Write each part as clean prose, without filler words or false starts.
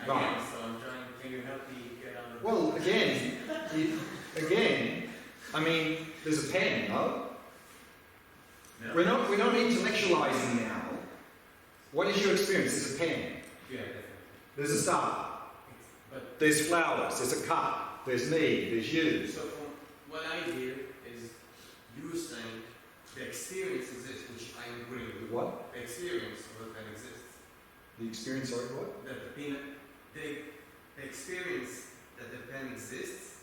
Right. So I'm trying. Can you help me get out of? Well, again, I mean, there's a pen, no? No. We're not intellectualizing now. What is your experience? There's a pen. Yeah, definitely. There's a star. But There's flowers. There's a cup. There's me. There's you. so from what I hear is you saying the experience exists, which I agree with. What? The experience of a pen exists. The experience of what? That the experience that the pen exists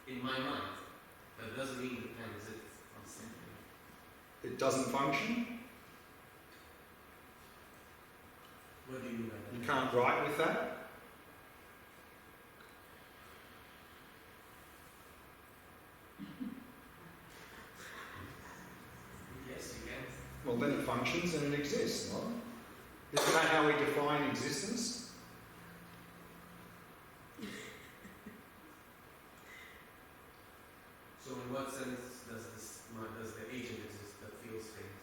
in my mind. That doesn't mean the pen exists. I'm saying. It doesn't function. What do you mean by that? You can't write with that. Yes, you can. Well, then it functions and it exists, no? Isn't that how we define existence? So in what sense does the agent exist that feels things?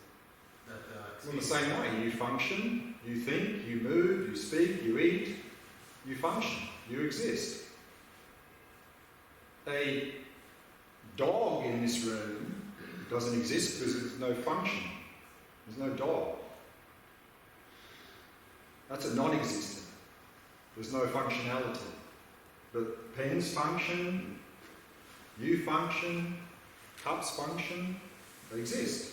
That Well, in the same way, you function, you think, you move, you speak, you eat, you function, you exist. A dog in this room doesn't exist because there's no function. There's no dog. That's a non-existent. There's no functionality. But pens function, you function, cups function, they exist.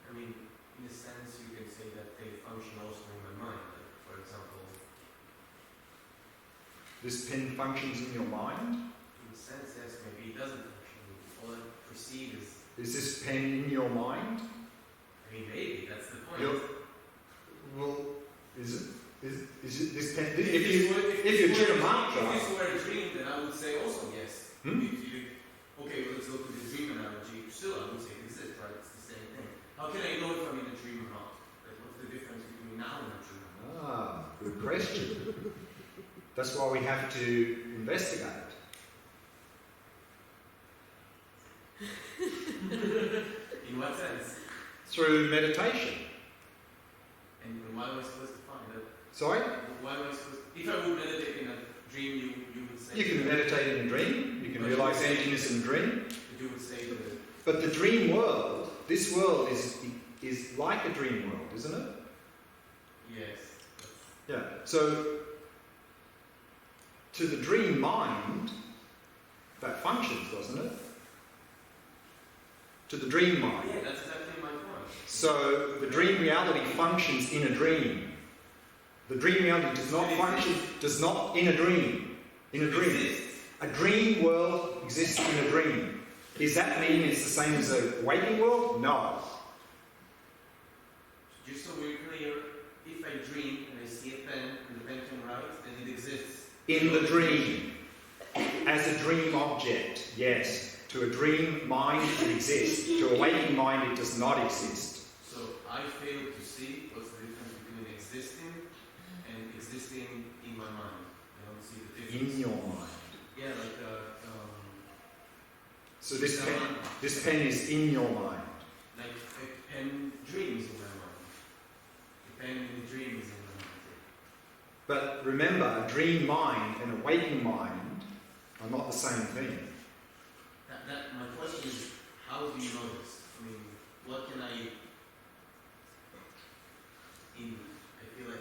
I mean, in a sense, you can say that they function also in my mind. Like, for example, This pen functions in your mind. in a sense, yes, maybe it doesn't function. All I perceive is, Is this pen in your mind? I mean, maybe that's the point. Well, is it this pen? If If you drew a mantra, if this were a dream, then I would say also yes. Hmm? Okay, well, let's go to the dream analogy. Still, I would say it exists, right? It's the same thing. How can I know if I'm in a dream or not? Like, what's the difference between now and a dream? good question. That's why we have to investigate. In what sense? Through meditation. And why am I supposed to find that? Sorry? Why am I supposed to? If I would meditate in a dream, you would say. You can meditate in a dream. You can realize emptiness in a dream. But you would say that. But the dream world, this world is like a dream world, isn't it? Yes. Yeah. So, to the dream mind, that functions, doesn't it? To the dream mind. Yeah, that's exactly my point. So, the dream reality functions in a dream. The dream reality does not function, does not in a dream. In a dream. A dream world exists in a dream. Does that mean it's the same as a waking world? No. Just so we're clear, if I dream and I see a pen and the pen can write, then it exists. In the dream. As a dream object, yes. To a dream mind it exists. To a waking mind it does not exist. So I fail to see what's the difference between existing and existing in my mind. I don't see the difference. In your mind. Yeah, like So this pen is in your mind. like a pen dreams in my mind. The pen in the dream is in my mind. But remember, a dream mind and a waking mind are not the same thing. My question is, how do you know this? I mean, what can I feel like,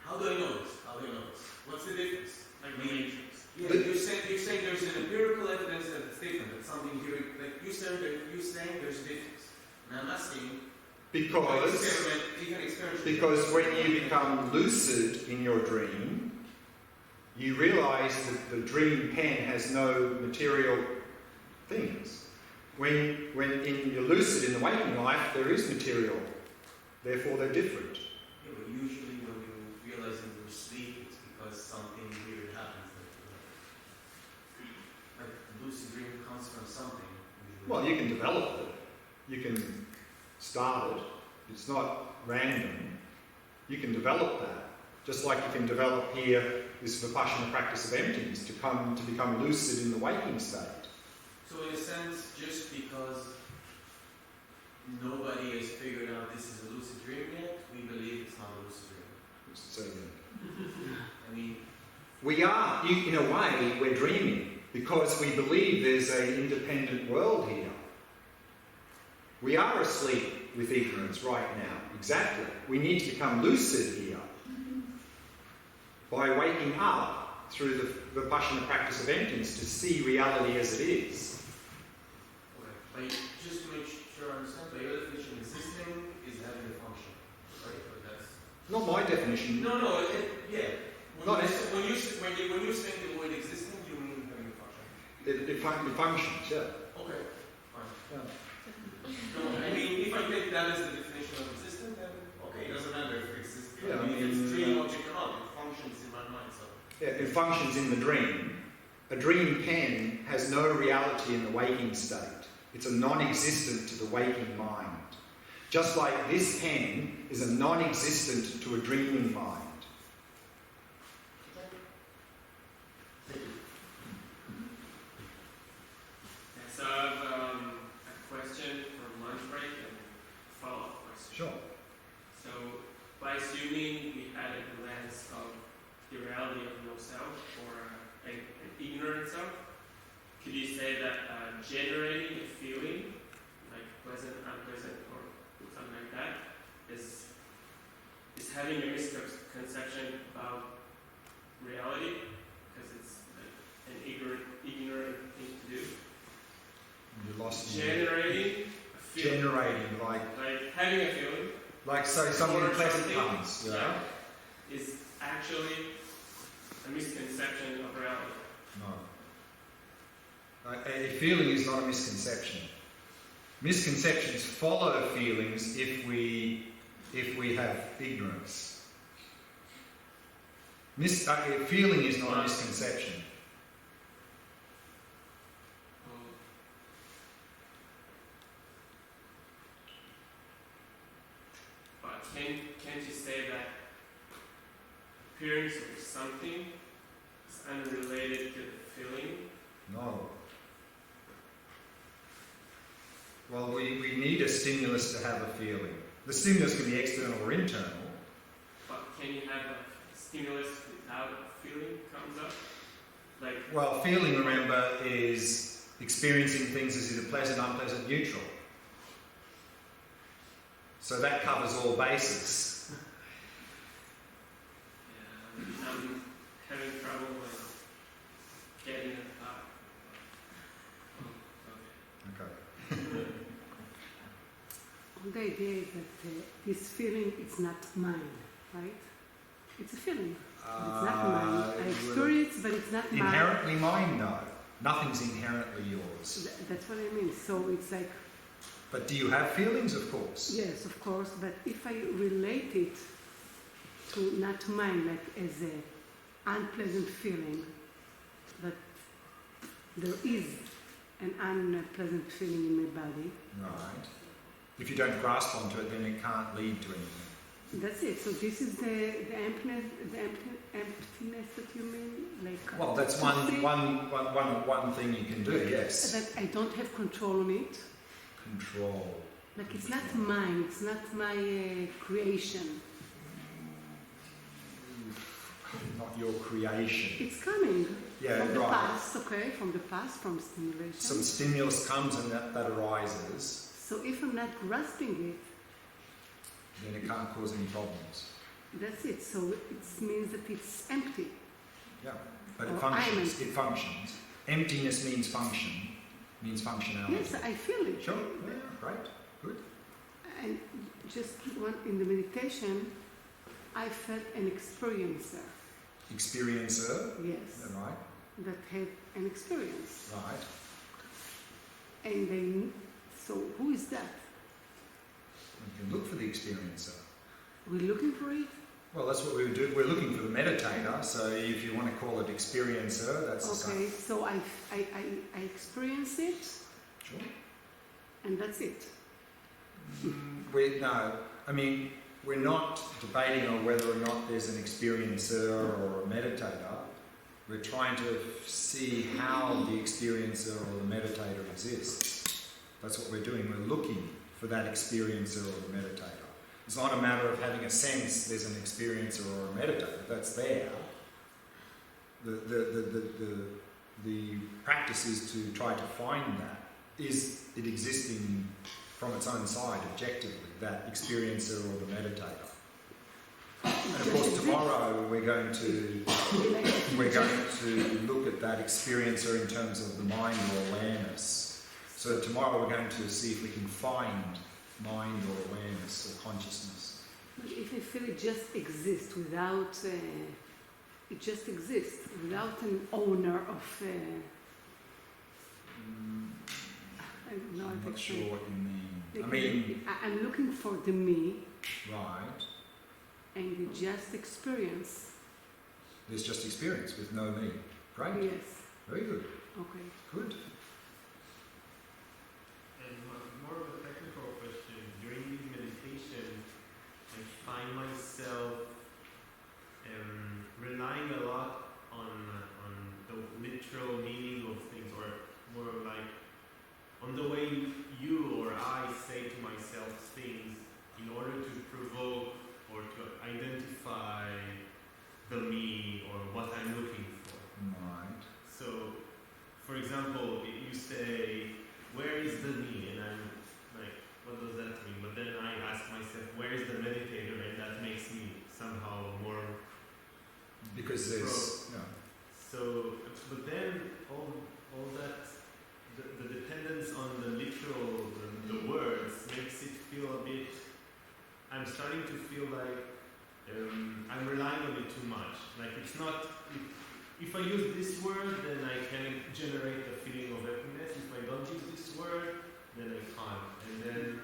how do I know this? How do I know this? What's the difference? Like the matrix. Yeah, you're saying there's an empirical evidence that it's different, that something here, like you're saying there's a difference. And I'm asking, because when you become lucid in your dream, you realize that the dream pen has no material things. When in your lucid in the waking life, there is material. Therefore, they're different. Yeah, but usually when you realize in your sleep, it's because something weird happens. Like the lucid dream comes from something. Usually. Well, you can develop it. You can start it. It's not random. You can develop that. Just like you can develop here this Vipashyana practice of emptiness to become lucid in the waking state. So in a sense, just because nobody has figured out dream yet, we believe it's not a lucid dream. So, I mean, we are, in a way, we're dreaming because we believe there's an independent world here. We are asleep with ignorance right now, exactly. We need to become lucid here by waking up through the Vipashyana practice of emptiness to see reality as it is. okay. Like, just to make sure I understand, by your definition, existing is having a function, right? But that's Not my definition. no, yeah. Not When you say the word existing, you mean having a function. It functions, yeah. Okay, fine. Yeah. No, I mean, if I take that as the definition of existence, then okay, it doesn't matter if it exists. Yeah, I mean, if it's dream object or not, it functions in my mind. So Yeah, it functions in the dream. A dream pen has no reality in the waking state. It's a non-existent to the waking mind. Just like this pen is a non-existent to a dreaming mind. So I have a question for lunch break and a follow-up question. Sure. So by assuming we had a glance of the reality of no self or an ignorant self, could you say that generating a feeling, like pleasant, unpleasant, or something like that, is having a misconception about reality because it's like an ignorant thing to do? You lost me. Generating a feeling. Generating, like having a feeling. Like, so something or pleasant something, comes, yeah? is actually a misconception of reality. No. A feeling is not a misconception. Misconceptions follow feelings if we have ignorance. A feeling is not a misconception. But can't you say that appearance of something is unrelated to the feeling? No. Well, we need a stimulus to have a feeling. The stimulus can be external or internal. But can you have a stimulus without a feeling comes up? Like, Well, feeling, remember, is experiencing things as either pleasant, unpleasant, neutral. So that covers all bases. yeah, I'm having trouble getting it up. Okay. Okay. The idea is that this feeling is not mine, right? It's a feeling. It's not mine. I experience, but it's not mine. Inherently mine, no. Nothing's inherently yours. That's what I mean. So it's like, But do you have feelings? Of course. yes, of course, but if I relate it to not mine, like as an unpleasant feeling, that there is an unpleasant feeling in my body, Right. If you don't grasp onto it, then it can't lead to anything. that's it. So this is the emptiness that you mean? Like, Well, that's one thing you can do, yes. that I don't have control on it. Control. Like it's not mine, it's not my creation. Not your creation. It's coming Yeah, from the right. past, okay? From the past, from stimulation. Some stimulus comes and that arises, So if I'm not grasping it, then it can't cause any problems. that's it. So it means that it's empty. Yeah. But Or it I'm functions. empty. It functions. Emptiness means function. Means functionality. Yes, I feel it. Sure. Yeah, great. Good. And just in the meditation, I felt an experiencer. Experiencer. Yes. Is that right? That had an experience. Right. And then, so who is that? You can look for the experiencer. We're looking for it? Well, that's what we would do. We're looking for the meditator. So if you want to call it experiencer, that's the same. Okay, so I experience it, Sure. and that's it. We're not debating on whether or not there's an experiencer or a meditator. We're trying to see how the experiencer or the meditator exists. That's what we're doing. We're looking for that experiencer or the meditator. It's not a matter of having a sense there's an experiencer or a meditator. That's there. The practice is to try to find that. Is it existing from its own side, objectively, that experiencer or the meditator? And of course, tomorrow we're going to look at that experiencer in terms of the mind or awareness. So tomorrow we're going to see if we can find mind or awareness or consciousness. But if I feel it just exists without, it just exists without an owner of. I don't know. I'm not sure what you mean. Like, I mean, I'm looking for the me. Right. And the just experience. There's just experience with no me. Great. Yes. Very good. Okay. Good. And more of a technical question. During these meditations, I find myself relying a lot on the literal meaning of things, or more like on the way you or I say to myself things in order to provoke or to identify the me or what I'm looking for. Right. So, for example, you say, where is the me? And I'm like, what does that mean? But then I ask myself, where is the meditator? And that makes me somehow more... Because there's... No. So, but then all that, the dependence on the literal, the words, makes it feel a bit... I'm starting to feel like I'm relying on it too much. Like it's not... If I use this word, then I can generate a feeling of happiness. If I don't use this word, then I can't. And then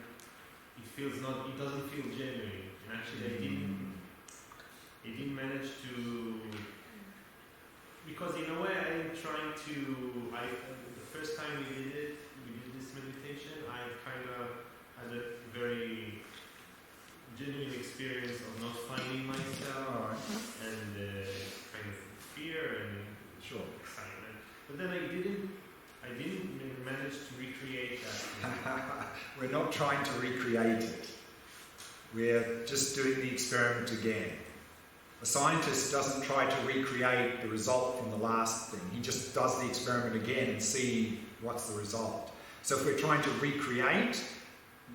it doesn't feel genuine. And actually I didn't manage to... Because in a way I'm trying to... the first time we did this meditation, I kind of had a very genuine experience of not finding myself and kind of fear and excitement. But then I didn't manage to recreate that. We're not trying to recreate it. We're just doing the experiment again. A scientist doesn't try to recreate the result from the last thing. He just does the experiment again and see what's the result. So if we're trying to recreate,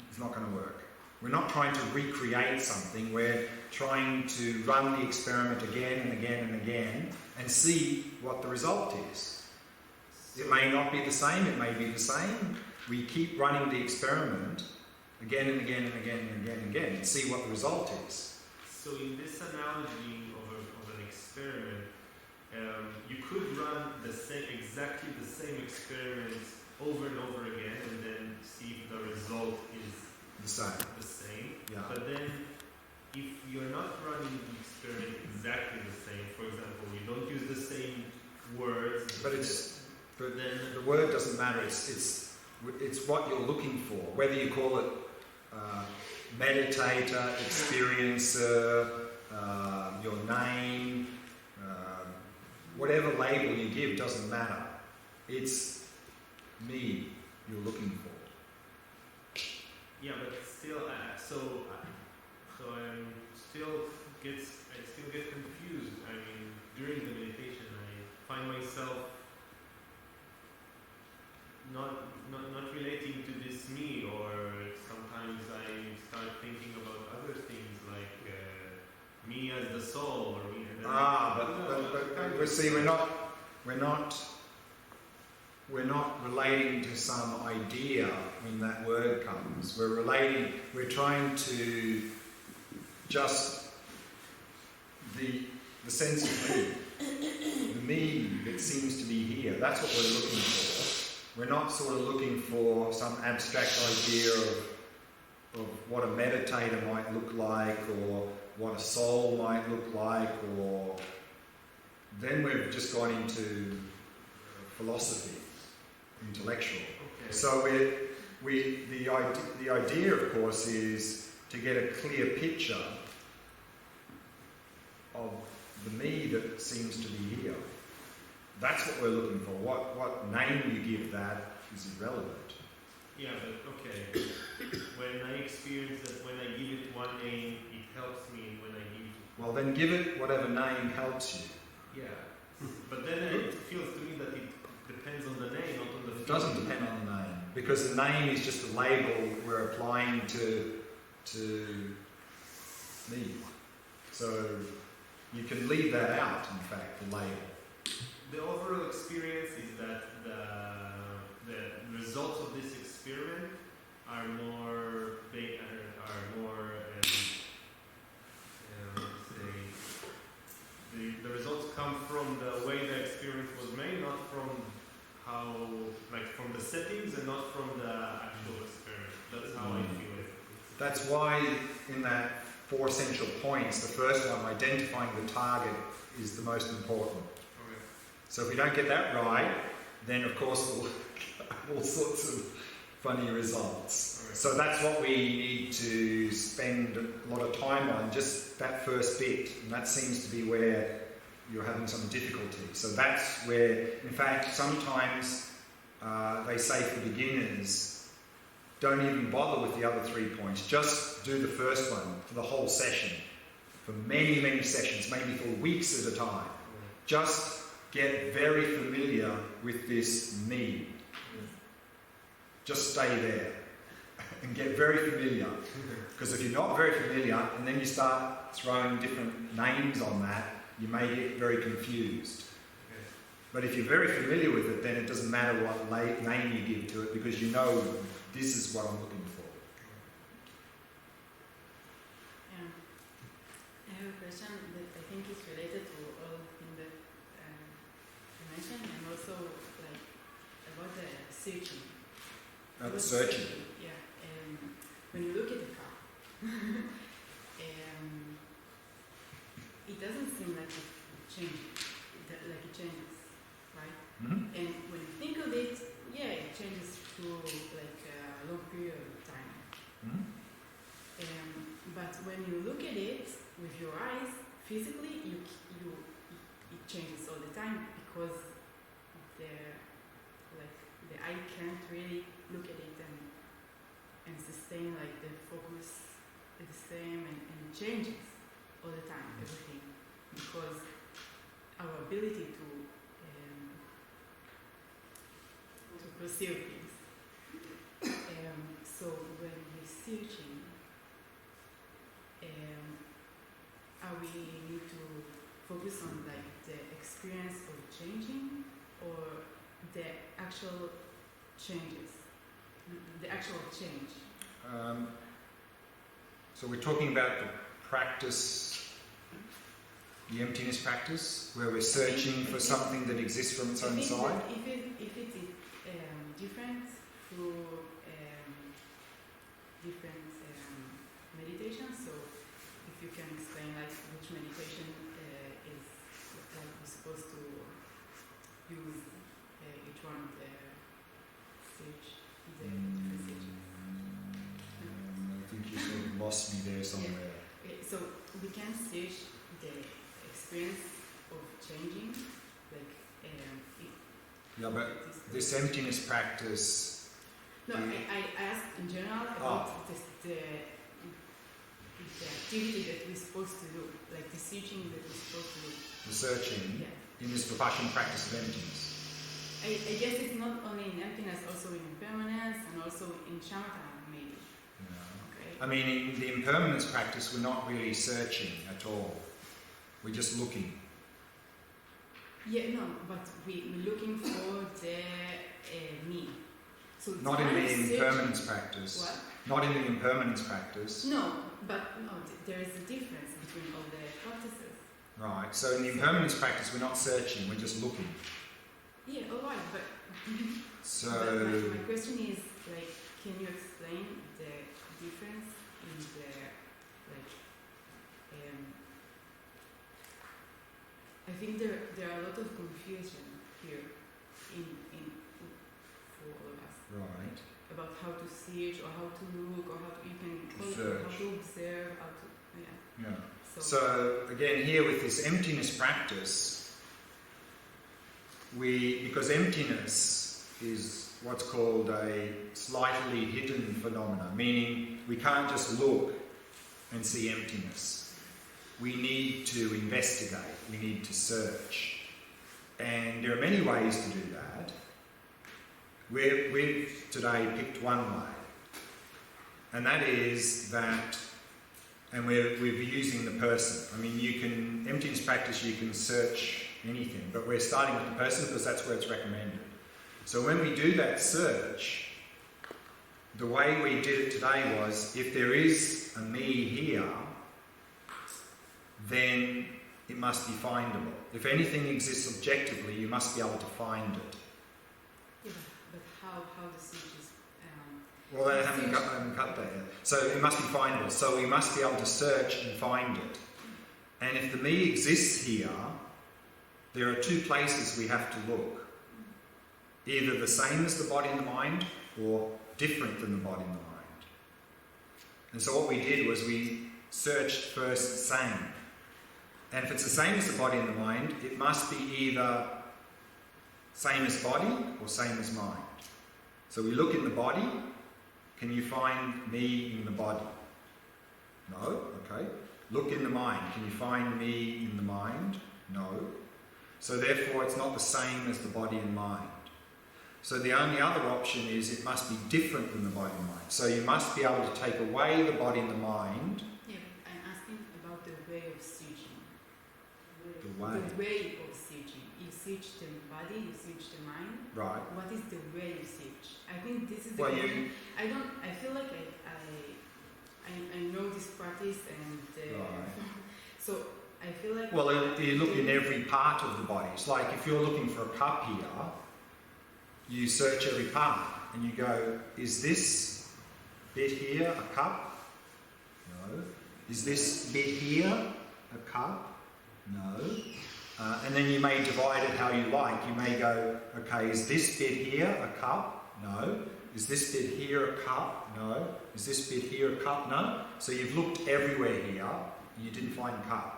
it's not going to work. We're not trying to recreate something. We're trying to run the experiment again and again and again and see what the result is. It may not be the same, it may be the same. We keep running the experiment again and again and again and again and again and see what the result is. So in this analogy of an experiment, you could run exactly the same experiments over and over again and then see if the result is the same. Yeah. But then if you're not running the experiment exactly the same, for example, you don't use the same words. But then the word doesn't matter. It's what you're looking for. Whether you call it meditator, experiencer, your name, whatever label you give doesn't matter. It's me you're looking for. Yeah, but still, so I'm still get confused. I mean, during the meditation, I find myself not relating to this me, or sometimes I start thinking about other things like me as the soul, or me. But we see, we're not relating to some idea when that word comes. We're trying to just the sense of me, the me that seems to be here. That's what we're looking for. We're not sort of looking for some abstract idea of what a meditator might look like, or what a soul might look like, or then we've just gone into philosophy, intellectual. Okay. So the idea, of course, is to get a clear picture of the me that seems to be here. That's what we're looking for. What name you give that is irrelevant. Yeah, but okay. When I experience that, when I give it one one name, it helps me when I need to. Well, then give it whatever name helps you. Yeah. But then it feels to me that it depends on the name, not on the It feeling. doesn't depend on the name, because the name is just a label we're applying to me. So you can leave that out, in fact, the label. The overall experience is that the results of this experiment are more big, are more the results come from the way the experiment was made, not from how, like from the settings and not from the actual experiment. That's how I feel it. That's why in that 4 essential points, the first one, identifying the target, is the most important. Okay. So if we don't get that right, then of course we'll have all sorts of funny results. Okay. So that's what we need to spend a lot of time on, just that first bit. And that seems to be where you're having some difficulty. So that's where, in fact, sometimes they say for beginners, don't even bother with the other 3 points. Just do the first one for the whole session, for many, many sessions, maybe for weeks at a time. Just get very familiar with this me. Just stay there and get very familiar. Because if you're not very familiar and then you start throwing different names on that, you may get very confused. But if you're very familiar with it, then it doesn't matter what name you give to it, because you know this is what I'm looking for. I have a question that I think is related to all the things that you mentioned, and also like about the searching. The searching. Yeah. When you look at the car, it doesn't seem like it changes. Like it changes, right? Mm-hmm. And when you think of it, yeah, it changes through like a long period of time. Mm-hmm. But when you look at it with your eyes, physically, it changes all the time, because the eye can't really look at it and sustain like the focus is the same, and it changes all the time, everything, because our ability to perceive things. So when we're searching, we need to focus on like the experience of changing, or the actual changes, the actual change. So we're talking about the practice, the emptiness practice, where we're searching for something that exists from its own side. If it is different through different meditations, so if you can explain like which meditation is like we're supposed to use each one of the stage, the different stages. I think you sort of lost me there somewhere. Yeah. So we can stage the experience of changing, like Yeah, but this emptiness practice. no, I asked in general about the activity that we're supposed to do, like the searching that we're supposed to do. The searching in this Vipashyana practice of emptiness. I guess it's not only in emptiness, also in impermanence, and also in Shamatha, maybe. Yeah. Okay. I mean, in the impermanence practice, we're not really searching at all. We're just looking. Yeah, no, but we're looking for the me. So it's Not in kind of the searching. impermanence practice. What? Not in the impermanence practice. No, but no, there is a difference between all the practices. Right. So in the impermanence practice, we're not searching. We're just looking. Yeah, alright, but So. but my question is, like, can you explain the difference in the, like, I think there are a lot of confusion here for all of us Right. about how to search or how to look or how to, you can call it, Search. how to observe, how to, yeah. Yeah. So again, here with this emptiness practice, because emptiness is what's called a slightly hidden phenomena, meaning we can't just look and see emptiness. We need to investigate, we need to search. And there are many ways to do that. We've today picked one way, and that is that, and we're using the person. I mean, you can, emptiness practice, you can search anything, but we're starting with the person because that's where it's recommended. So when we do that search, the way we did it today was, if there is a me here, then it must be findable. If anything exists objectively, you must be able to find it. Yeah, but how the switch is... Well, I haven't cut that yet. So it must be findable. So we must be able to search and find it. And if the me exists here, there are two places we have to look. Either the same as the body and the mind, or different than the body and the mind. And so what we did was we searched first same. And if it's the same as the body and the mind, it must be either same as body or same as mind. So we look in the body. Can you find me in the body? No? Okay. Look in the mind. Can you find me in the mind? No. So therefore it's not the same as the body and mind. So the only other option is it must be different than the body and mind. So you must be able to take away the body and the mind. Yeah, but I'm asking about the way of searching. The way. The way of searching. You search the body, you search the mind. Right. What is the way you search? I think this is the Well, question. I feel like I know this practice and Right. so I feel like... Well, you look in every part of the body. It's like if you're looking for a cup here, you search every part and you go, is this bit here a cup? No. Is this bit here a cup? No. And then you may divide it how you like. You may go, okay, is this bit here a cup? No. Is this bit here a cup? No. Is this bit here a cup? No. So you've looked everywhere here and you didn't find a cup.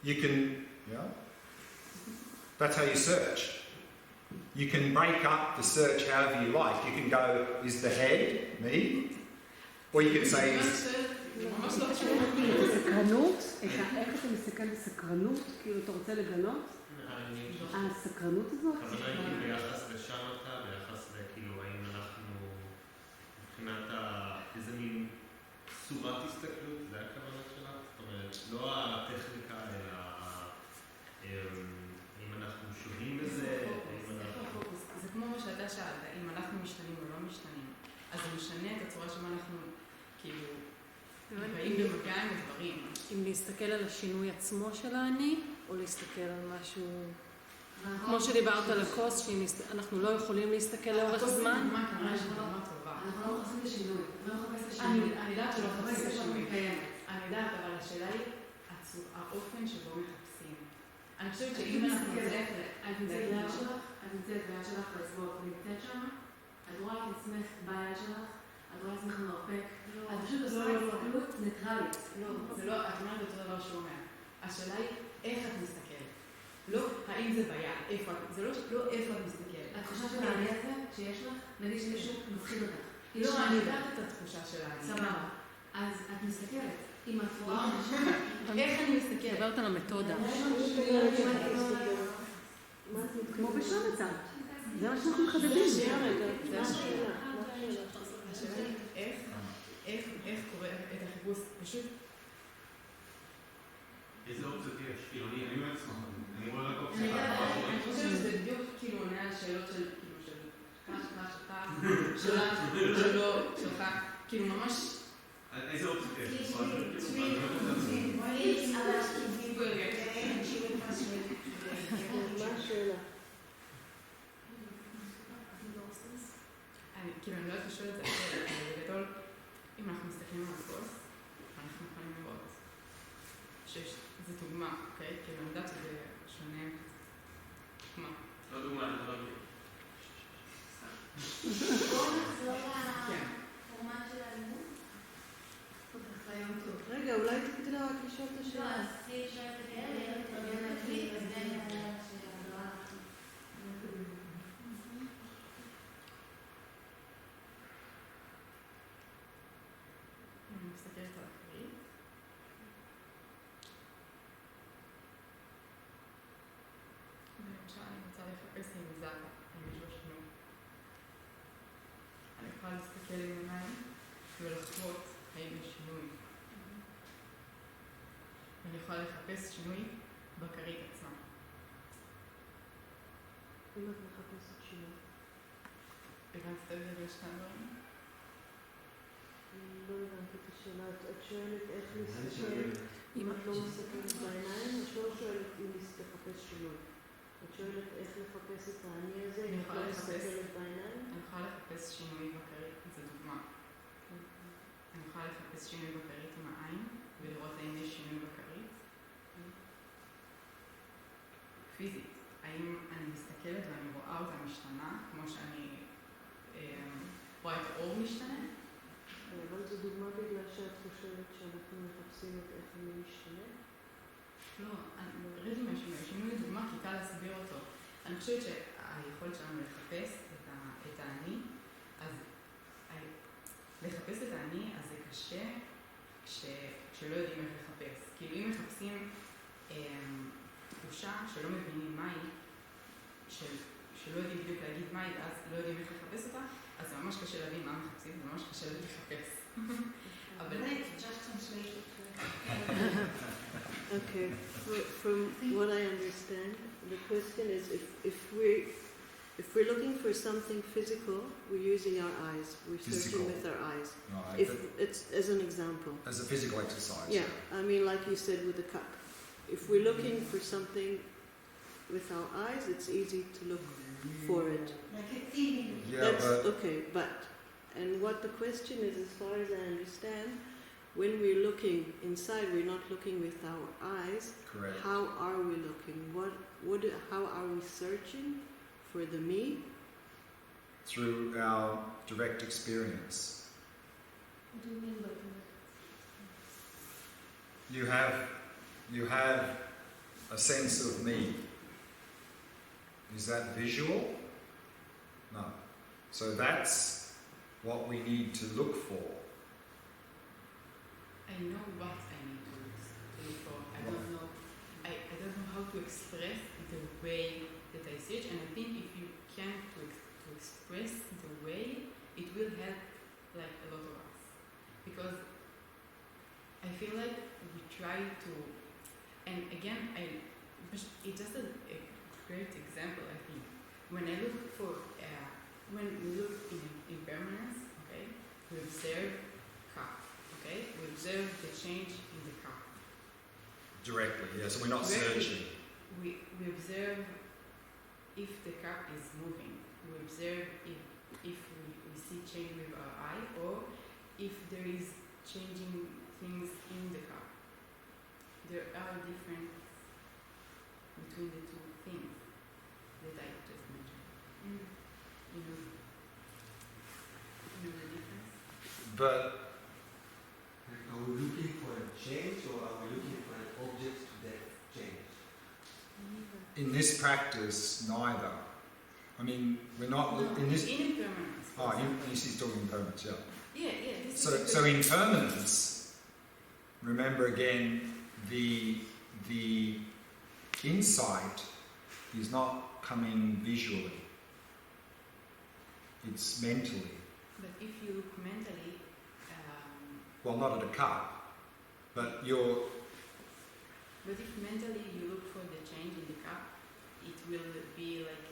You can, yeah, that's how you search. You can break up the search however you like. You can go, is the head me? Or you can say, הסקרנות, איך אתה מסתכל בסקרנות, כאילו אתה רוצה לגלות? הסקרנות הזאת? הכוונה היא ביחס לשמתא, ביחס לכאילו האם אנחנו מבחינת איזה מין צורת הסתכלות, זה הכוונה שלך? זאת אומרת, לא הטכניקה, אלא אם אנחנו שוהים בזה, זה כמו מה שאתה שאלת, אם אנחנו משתנים או לא משתנים, אז זה משנה את הצורה שבה אנחנו כאילו באים במגע עם הדברים. אם להסתכל על השינוי עצמו של האני, או להסתכל על משהו... כמו שדיברת על הכוס, שאנחנו לא יכולים להסתכל לאורך זמן. הכוס זה כנראה שדוגמה טובה. אנחנו לא מחפשים לשינוי. אני יודעת שלא מחפשים לשינוי. אני יודעת, אבל השאלה היא האופן שבו מחפשים. אני חושבת שאם אנחנו נצטרך... את נמצאת ביד שלך באצבעות, נמצאת שם, את רואה את עצמך ביד שלך, את רואה את עצמך מרפק, את פשוט עושה הסתכלות ניטרלית. זה לא, את אומרת אותו דבר שהוא אומר. השאלה היא איך את מסתכלת. לא האם זה ביד, איפה את, זה לא איפה את מסתכלת. התחושה של העני הזה שיש לך, נגיד שמישהו מפחיד אותך. לא, אני יודעת את התחושה של העני. סבבה. אז את מסתכלת. אם את רואה איך אני מסתכלת? מדברת על המתודה. כמו בשמתא. זה מה שאנחנו מחדדים. השאלה היא איך קורה את החיפוש פשוט. איזה אופציות יש? כאילו אני מעצמם, אני רואה רק אני חושבת שזה בדיוק כאילו עונה על שאלות של שלך, כאילו ממש... איזה אופציות יש? כאילו אני לא יודעת לשאול את זה, אבל בגדול, אם אנחנו מסתכלים על הכוס, אנחנו יכולים לראות שזו דוגמה, אוקיי? כאילו אני יודעת שזה שונה. מה? לא דוגמה, אני לא יודע. בואו נחזור לפורמט של הלימוד. רגע, אולי תתחיל רק לשאול את השאלה. לא, אז תהיה שואלת את אלה, תרגיל להקליט, אז דני יעלה שהדבר אנחנו. אני מסתכלת על האם יש שינוי. אני יכולה לחפש שינוי בכרית עצמה. אם את מחפשת שינוי. הבנת את ההבדל בין שני הדברים? לא הבנתי את השאלה. את שואלת איך להסתכל, אם את לא מסתכלת בעיניים, את לא שואלת אם לחפש שינוי. את שואלת איך לחפש את האני הזה, אם את לא מסתכלת בעיניים? אני יכולה לחפש שינוי בכרית, זו דוגמה. אני יכולה לחפש שינוי בכרית עם העין, ולראות האם יש שינוי בכרית. פיזית, האם אני מסתכלת ואני רואה אותה משתנה, כמו שאני רואה את האור משתנה? אבל זו דוגמה בגלל שאת חושבת שאנחנו מחפשים את איך אני משתנה? לא, ראיתי מהשינוי. השינוי היא דוגמה כי קל להסביר אותו. אני חושבת שהיכולת שלנו לחפש את האני, אז לחפש את האני, אז זה קשה כשלא יודעים איך לחפש. כאילו אם מחפשים תחושה שלא מבינים מהי, שלא יודעים בדיוק להגיד מהי, ואז לא יודעים איך לחפש אותה, אז זה ממש קשה להבין מה מחפשים, זה ממש קשה לחפש. אבל just translate it. Okay, from what I understand, the question is if we're looking for something physical, we're using our eyes. We're searching with our eyes. Right. If it's as an example. As a physical exercise. Yeah, I mean, like you said with the cup. If we're looking for something with our eyes, it's easy to look for it. Like a feeling. Yeah, That's but okay, but and what the question is, as far as I understand, when we're looking inside, we're not looking with our eyes. correct. How are we looking? How are we searching for the me? Through our direct experience. What do you mean by that? You have a sense of me. Is that visual? No. So that's what we need to look for. I know what I need to look for. I don't know how to express the way that I see it, and I think if you can to express the way, it will help like a lot of us. Because I feel like we try to, and again, it's just a great example, I think. When I look for, when we look in impermanence, okay, we observe cup, okay, we observe the change in the cup. Directly, yeah. So we're not Directly. searching. We observe if the cup is moving. We observe if we see change with our eye, or if there is changing things in the cup. There are differences between the two things that I just mentioned. You know the difference? But Are we looking for a change or are we looking for an object that change? in this practice, neither. I mean, we're not in this. In impermanence. Oh, he's talking impermanence, yeah. Yeah. This So impermanence. Remember again, the insight is not coming visually. It's mentally. But if you look mentally, Well, not at a cup, but you're. but if mentally you look for the change in the cup, it will be like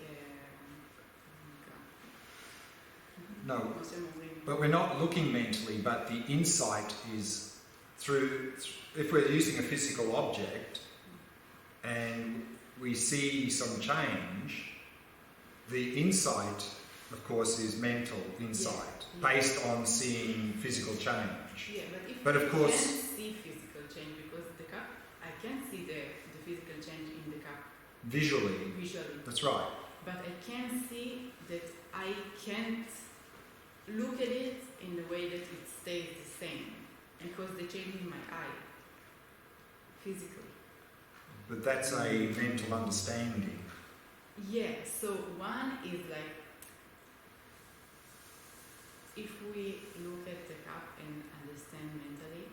No, but we're not looking mentally, but the insight is through, if we're using a physical object and we see some change, the insight, of course, is mental insight, based on seeing physical change. Yeah, But but of if course- you can't see physical change because the cup, I can't see the physical change in the cup Visually, visually. that's right. But I can see that I can't look at it in the way that it stays the same because they change in my eye physically. But that's a mental understanding. Yeah, so one is like if we look at the cup and understand mentally,